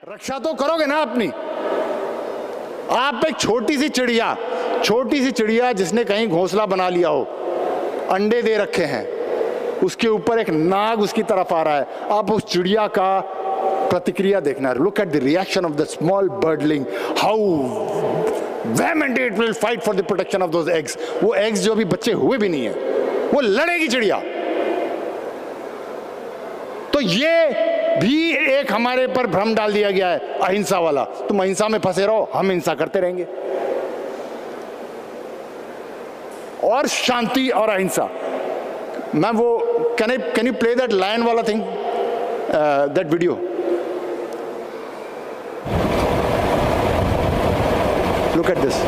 रक्षा तो करोगे ना अपनी। आप एक छोटी सी चिड़िया जिसने कहीं घोंसला बना लिया हो, अंडे दे रखे हैं, उसके ऊपर एक नाग उसकी तरफ आ रहा है, आप उस चिड़िया का प्रतिक्रिया देखना। Look at the reaction of the small birdling, how vehemently it will fight for the protection of those eggs. वो एग्स जो अभी बच्चे हुए भी नहीं है, वो लड़ेगी चिड़िया। तो ये भी एक हमारे पर भ्रम डाल दिया गया है अहिंसा वाला। तुम अहिंसा में फंसे रहो, हम हिंसा करते रहेंगे। और शांति और अहिंसा, मैं वो can you play that lion वाला thing, that video. Look at this,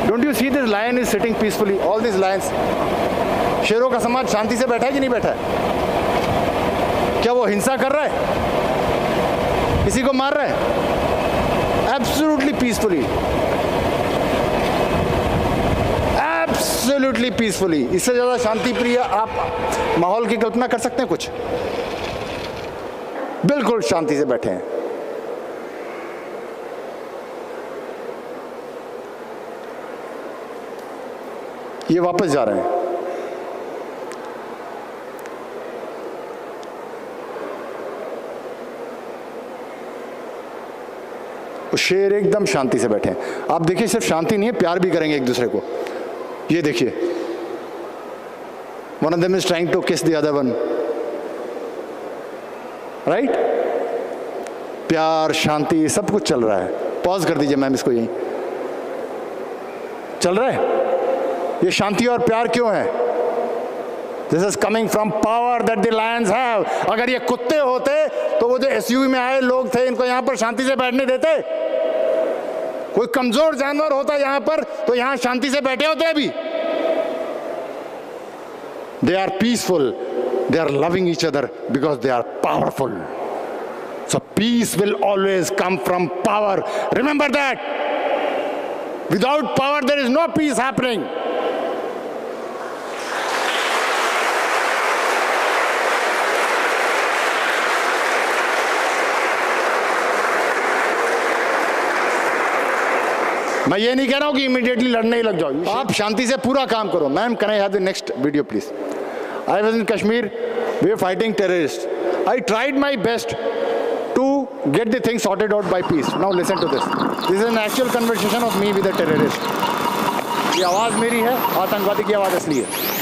don't you see this lion is sitting peacefully, all this lions. शेरों का समाज शांति से बैठा है कि नहीं बैठा है? क्या वो हिंसा कर रहा है? किसी को मार रहा है? Absolutely peacefully, absolutely peacefully. इससे ज्यादा शांति प्रिय आप माहौल की कल्पना कर सकते हैं कुछ? बिल्कुल शांति से बैठे हैं। ये वापस जा रहे हैं। शेर एकदम शांति से बैठे हैं। आप देखिए, सिर्फ शांति नहीं है, प्यार भी करेंगे एक दूसरे को। ये देखिए, one of them is trying to kiss the other one, right? प्यार, शांति, सब कुछ चल रहा है। पॉज कर दीजिए मैम, इसको यहीं चल रहा है। ये शांति और प्यार क्यों है? This is coming from power that the Lions have. अगर ये कुत्ते होते तो वो जो एसयूवी में आए लोग थे, इनको यहां पर शांति से बैठने देते? कोई कमजोर जानवर होता यहां पर तो यहां शांति से बैठे होते अभी। They are peaceful, they are loving each other because they are powerful. So peace will always come from power, remember that. Without power there is no peace happening. मैं ये नहीं कह रहा हूं कि इमीडिएटली लड़ने ही लग जाओ, आप शांति से पूरा काम करो। Ma'am, can I have the next video please? I was in Kashmir, we were fighting terrorist. I tried my best to get the thing sorted out by peace. Now listen to this, this is an actual conversation of me with a terrorist. ये आवाज मेरी है, आतंकवादी की आवाज असली है।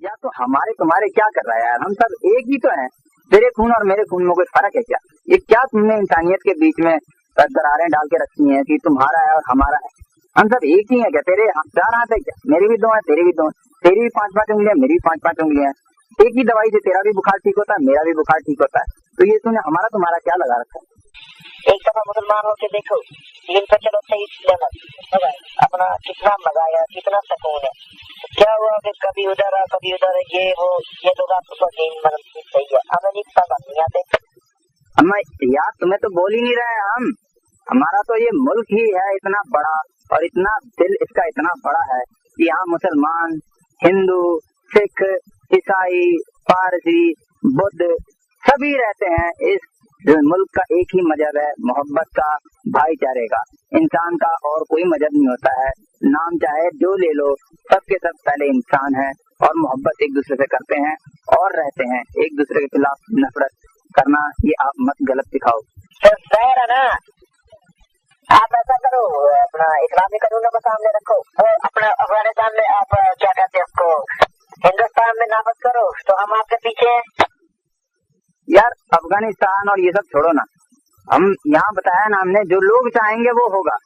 या तो हमारे तुम्हारे क्या कर रहा है यार? हम सब एक ही तो हैं। तेरे खून और मेरे खून में कोई फर्क है क्या? ये क्या तुमने इंसानियत के बीच में दरारें डाल के रखी हैं कि तुम्हारा है और हमारा है? हम सब एक ही हैं क्या? तेरे 4 हाथ है क्या? मेरी भी 2 है, तेरी भी 2 है। तेरी भी 5-5 उंगलियां, मेरी भी 5-5 उंगलियां। एक ही दवाई से तेरा भी बुखार ठीक होता है, मेरा भी बुखार ठीक होता है। तो ये तूने हमारा तुम्हारा क्या लगा रखा है? एक दफा मुसलमान होके देखो, दिन पर चलो सही अपना कितना मजा आया, कितना सुकून है। क्या हुआ कि कभी उधर है, कभी उधर है, ये वो, ये लोग आपको सही है। हमें नहीं पता, नहीं आते। हमें यार तुम्हें तो बोल ही नहीं रहे हम। हमारा तो ये मुल्क ही है इतना बड़ा, और इतना दिल इसका इतना बड़ा है कि यहाँ मुसलमान, हिंदू, सिख, ईसाई, पारसी, बुद्ध सभी रहते हैं। इस मुल्क का एक ही मजहब है, मोहब्बत का, भाईचारे का। इंसान का और कोई मजहब नहीं होता है। नाम चाहे जो ले लो, सबके सब पहले इंसान है और मोहब्बत एक दूसरे से करते हैं और रहते हैं। एक दूसरे के खिलाफ नफरत करना ये आप मत गलत सिखाओ। तो है ना, आप ऐसा करो, अपना इस्लामी कानूनों को सामने रखो, और अपना अफगानिस्तान में आप क्या कहते हैं उसको, हिंदुस्तान में नाफज करो, तो हम आपके पीछे हैं। यार अफगानिस्तान और ये सब छोड़ो ना, हम यहाँ बताया ना हमने, जो लोग चाहेंगे वो होगा।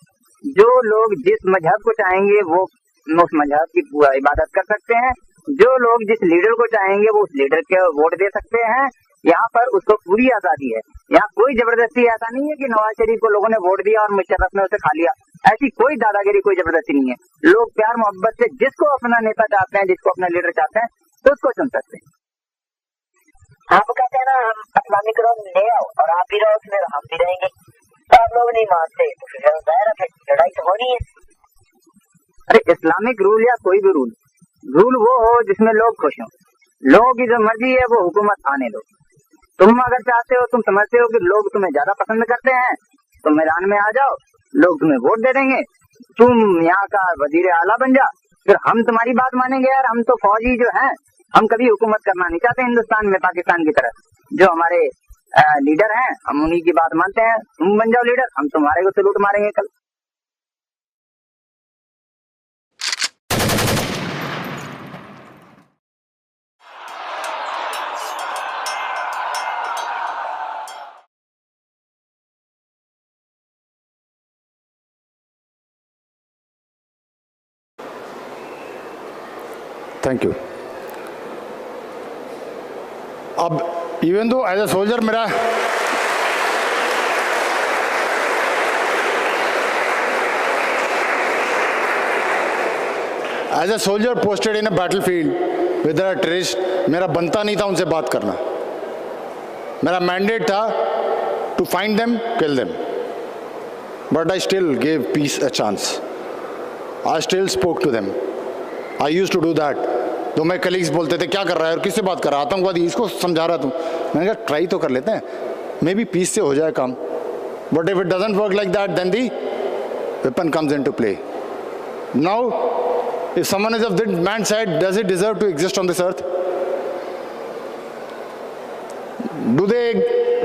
जो लोग जिस मजहब को चाहेंगे वो उस मजहब की पूरा इबादत कर सकते हैं। जो लोग जिस लीडर को चाहेंगे वो उस लीडर के वोट दे सकते हैं। यहाँ पर उसको पूरी आजादी है। यहाँ कोई जबरदस्ती ऐसा नहीं है कि नवाज शरीफ को लोगों ने वोट दिया और मुशर्रफ ने उसे खा लिया। ऐसी कोई दादागिरी, कोई जबरदस्ती नहीं है। लोग प्यार मोहब्बत से जिसको अपना नेता चाहते हैं, जिसको अपना लीडर चाहते हैं, तो उसको चुन सकते हैं। आप कहते हैं ना हम इस्लामिक लोग ले आओ और आप भी रहो उसमें, हम भी रहेंगे। तो आप लोग नहीं मानते तो फिर लड़ाई तो होनी है। अरे इस्लामिक रूल या कोई भी रूल वो हो जिसमें लोग खुश हों। लोगों की जो मर्जी है वो हुकूमत आने दो। तुम अगर चाहते हो, तुम समझते हो कि लोग तुम्हें ज्यादा पसंद करते हैं, तो मैदान में आ जाओ, लोग तुम्हें वोट दे देंगे, तुम यहाँ का वजीर आला बन जा, फिर हम तुम्हारी बात मानेंगे। यार हम तो फौजी जो हैं, हम कभी हुकूमत करना नहीं चाहते हिंदुस्तान में पाकिस्तान की तरह। जो हमारे लीडर हैं हम उन्हीं की बात मानते हैं। तुम बन जाओ लीडर, हम तुम्हारे को सलूट मारेंगे कल। Thank you. अब even though as a soldier मेरा as a soldier posted in a battlefield with a terrorist, मेरा बनता नहीं था उनसे बात करना। मेरा मैंडेट था to find them, kill them, but I still gave peace a chance. I still spoke to them. I use to do that. तो मेरे कलीग्स बोलते थे क्या कर रहा है और किससे बात कर रहा है, आतंकवादी, इसको समझा रहा तू। मैंने कहा ट्राई तो कर लेते हैं, मे बी पीस से हो जाए काम। But if it doesn't work like that then the weapon comes into play. Now if someone is of this man side, does it deserve to exist on this earth? Do they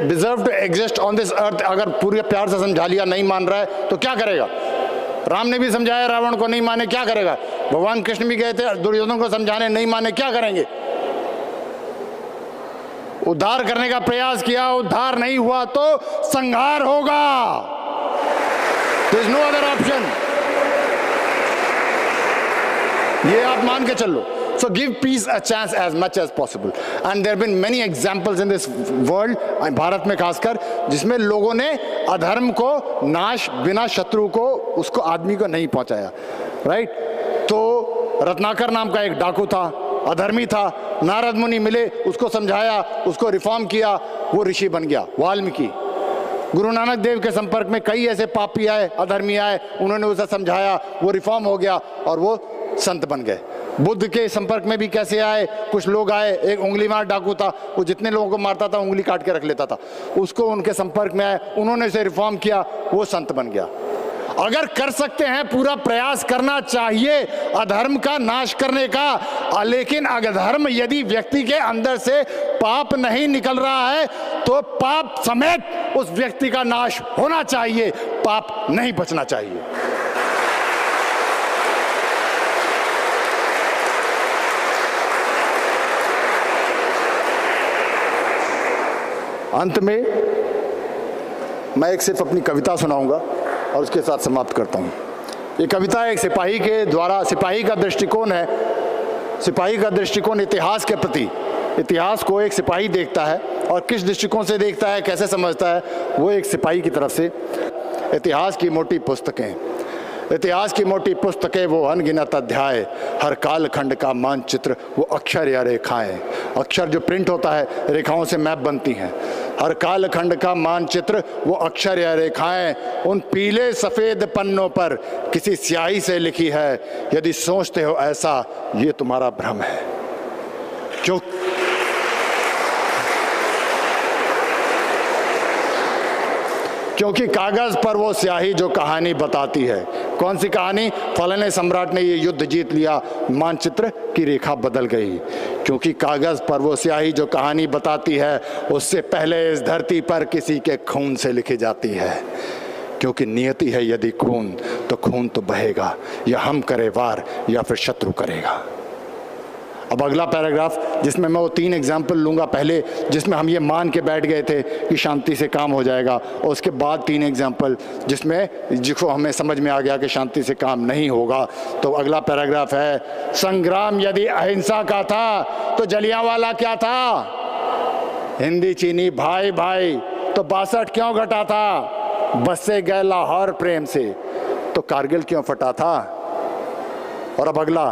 deserve to exist on this earth? अगर पूरे प्यार से समझा लिया, नहीं मान रहा है तो क्या करेगा? राम ने भी समझाया, रावण को नहीं माने, क्या करेगा? भगवान कृष्ण भी गए थे दुर्योधन को समझाने, नहीं माने, क्या करेंगे? उद्धार करने का प्रयास किया, उद्धार नहीं हुआ तो संहार होगा। There is no other option. ये आप मान के चलो। So give peace a chance as much as possible. And there have been many examples in this world, Bharat में खासकर, जिसमें लोगों ने अधर्म को नाश बिना शत्रु को, उसको आदमी को नहीं पहुंचाया। राइट? तो रत्नाकर नाम का एक डाकू था, अधर्मी था, नारद मुनि मिले, उसको समझाया, उसको रिफॉर्म किया, वो ऋषि बन गया, वाल्मीकि। गुरु नानक देव के संपर्क में कई ऐसे पापी आए, अधर्मी आए, उन्होंने उसे समझाया, वो रिफॉर्म हो गया और वो संत बन गए। बुद्ध के संपर्क में भी कैसे आए, कुछ लोग आए, एक उंगली मार डाकू था, वो जितने लोगों को मारता था उंगली काट के रख लेता था, उसको उनके संपर्क में आए, उन्होंने उसे रिफॉर्म किया, वो संत बन गया। अगर कर सकते हैं, पूरा प्रयास करना चाहिए अधर्म का नाश करने का, लेकिन अधर्म यदि व्यक्ति के अंदर से पाप नहीं निकल रहा है तो पाप समेत उस व्यक्ति का नाश होना चाहिए, पाप नहीं बचना चाहिए। अंत में मैं एक सिर्फ अपनी कविता सुनाऊंगा और उसके साथ समाप्त करता हूं। ये कविता एक सिपाही के द्वारा, सिपाही का दृष्टिकोण है, सिपाही का दृष्टिकोण इतिहास के प्रति, इतिहास को एक सिपाही देखता है और किस दृष्टिकोण से देखता है, कैसे समझता है, वो एक सिपाही की तरफ से। इतिहास की मोटी पुस्तकें, इतिहास की मोटी पुस्तकें वो अनगिनत अध्याय, हर काल खंड का मानचित्र वो अक्षर या रेखाएं। अक्षर जो प्रिंट होता है, रेखाओं से मैप बनती हैं। हर काल खंड का मानचित्र वो अक्षर या रेखाएं उन पीले सफ़ेद पन्नों पर किसी स्याही से लिखी है। यदि सोचते हो ऐसा, ये तुम्हारा भ्रम है। क्यों? क्योंकि कागज पर वो स्याही जो कहानी बताती है। कौन सी कहानी? फलाने सम्राट ने ये युद्ध जीत लिया, मानचित्र की रेखा बदल गई। क्योंकि कागज पर वो स्याही जो कहानी बताती है, उससे पहले इस धरती पर किसी के खून से लिखी जाती है। क्योंकि नियति है यदि खून, तो खून तो बहेगा, या हम करे वार या फिर शत्रु करेगा। अब अगला पैराग्राफ जिसमें मैं वो 3 एग्जाम्पल लूँगा, पहले जिसमें हम ये मान के बैठ गए थे कि शांति से काम हो जाएगा, और उसके बाद 3 एग्जाम्पल जिसको हमें समझ में आ गया कि शांति से काम नहीं होगा। तो अगला पैराग्राफ है, संग्राम यदि अहिंसा का था तो जलियांवाला क्या था? हिंदी चीनी भाई भाई तो 62 क्यों घटा था? बसे गए लाहौर प्रेम से तो कारगिल क्यों फटा था? और अब अगला,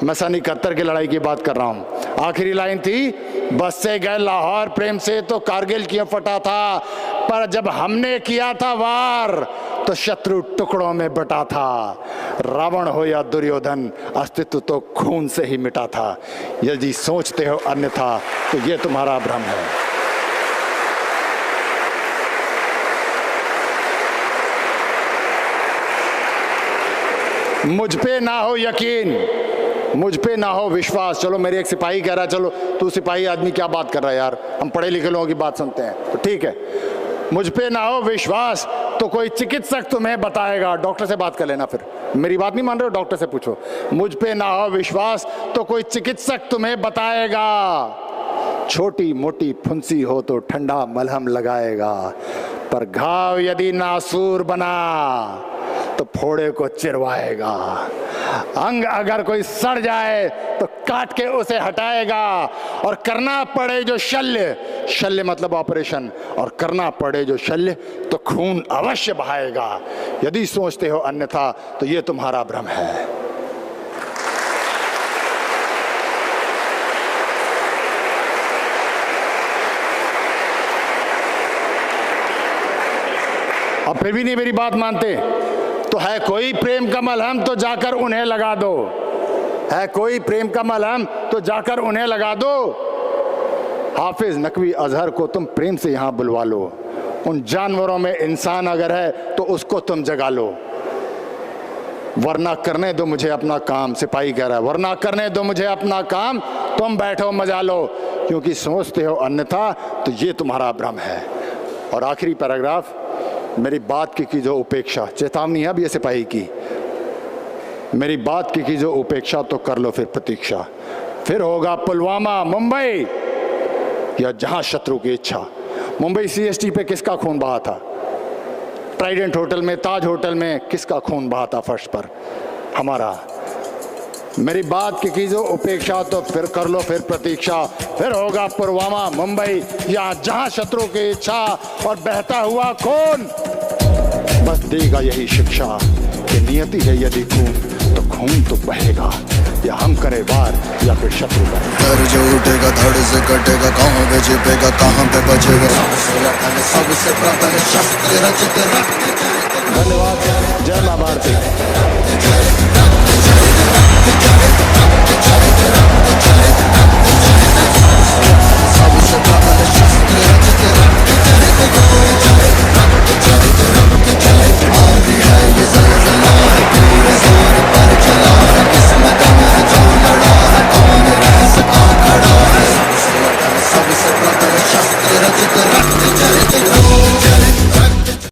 मैं सन 71 की लड़ाई की बात कर रहा हूं। आखिरी लाइन थी, बस से गए लाहौर प्रेम से तो कारगिल क्यों फटा था? पर जब हमने किया था वार तो शत्रु टुकड़ों में बटा था। रावण हो या दुर्योधन, अस्तित्व तो खून से ही मिटा था। यदि सोचते हो अन्यथा तो ये तुम्हारा भ्रम है। मुझ पे ना हो यकीन, मुझ पे ना हो विश्वास। चलो मेरे एक सिपाही कह रहा है, चलो तू सिपाही आदमी क्या बात कर रहा है यार, हम पढ़े लिखे लोगों की बात सुनते हैं, तो ठीक है। मुझ पे ना हो विश्वास तो कोई चिकित्सक तुम्हें बताएगा। डॉक्टर से बात कर लेना, फिर मेरी बात नहीं मान रहे हो, डॉक्टर से पूछो। मुझ पे ना हो विश्वास तो कोई चिकित्सक तुम्हें बताएगा। छोटी मोटी फुंसी हो तो ठंडा मलहम लगाएगा, पर घाव यदि नासूर बना तो फोड़े को चिरवाएगा। अंग अगर कोई सड़ जाए तो काट के उसे हटाएगा, और करना पड़े जो शल्य, शल्य मतलब ऑपरेशन, और करना पड़े जो शल्य तो खून अवश्य बहाएगा। यदि सोचते हो अन्यथा तो ये तुम्हारा भ्रम है। और फिर भी नहीं मेरी बात मानते तो है कोई प्रेम का मलहम तो जाकर उन्हें लगा दो। है कोई प्रेम का मलहम तो जाकर उन्हें लगा दो। हाफिज नकवी अजहर को तुम प्रेम से यहां बुलवा लो। उन जानवरों में इंसान अगर है तो उसको तुम जगा लो। वरना करने दो मुझे अपना काम, सिपाही कह रहा है, वरना करने दो मुझे अपना काम, तुम बैठो मजा लो, क्योंकि सोचते हो अन्यथा तो ये तुम्हारा भ्रम है। और आखिरी पैराग्राफ, मेरी बात की कीजो उपेक्षा, चेतावनी है अब ये सिपाही की। मेरी बात की कीजो उपेक्षा तो कर लो फिर प्रतीक्षा। फिर होगा पुलवामा, मुंबई, या जहां शत्रु की इच्छा। मुंबई CST पे किसका खून बहा था? ट्राइडेंट होटल में, ताज होटल में किसका खून बहा था फर्श पर? हमारा। मेरी बात की कीजो उपेक्षा तो फिर कर लो फिर प्रतीक्षा। फिर होगा पुलवामा, मुंबई, या जहां शत्रु की इच्छा और बहता हुआ खून बस देगा यही शिक्षा कि नियति है यदि खून तो खून तो बहेगा, या हम करे वार या फिर शत्रु डर जो उठेगा धड़ से कटेगा, कहाँ पे छिपेगा कहाँ पे बचेगा। सबसे प्रबल शस्त्र रचित। धन्यवाद। जय मां भारती।